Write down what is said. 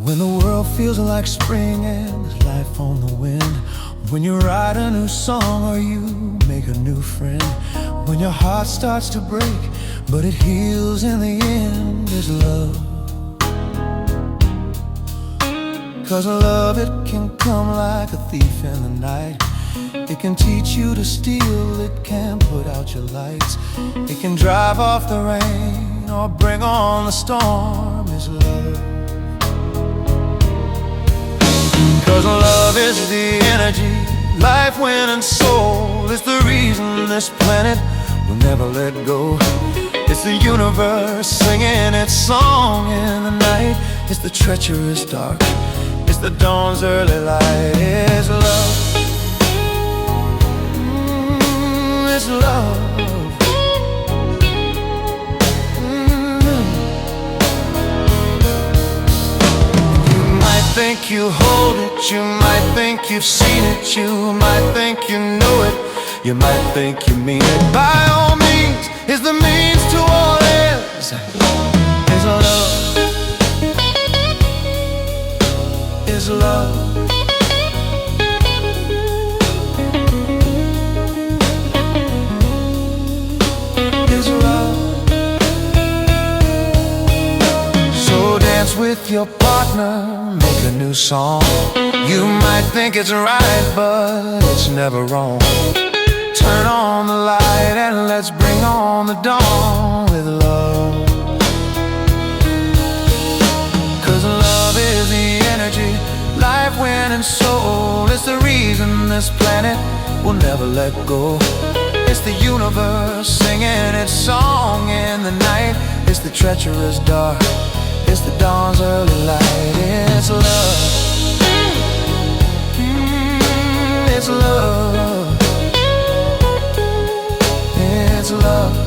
When the world feels like spring and there's life on the wind, when you write a new song or you make a new friend, when your heart starts to break but it heals in the end, is love. 'Cause love, it can come like a thief in the night. It can teach you to steal, it can put out your lights. It can drive off the rain or bring on the storm, is love. 'Cause love is the energy, life, wind, and soul. It's the reason this planet will never let go. It's the universe singing its song in the night. It's the treacherous dark, it's the dawn's early light. It's love, it's love. Think you hold it, you might think you've seen it, you might think you know it, you might think you mean it. By all means, is the means to all ends, is love, is love. Is love. So dance with your partner, make a new song. You might think it's right, but it's never wrong. Turn on the light and let's bring on the dawn with love. 'Cause love is the energy, life, wind, and soul. It's the reason this planet will never let go. It's the universe singing its song in the night. It's the treacherous dark, it's the dawn's early light. It's love, it's love, it's love.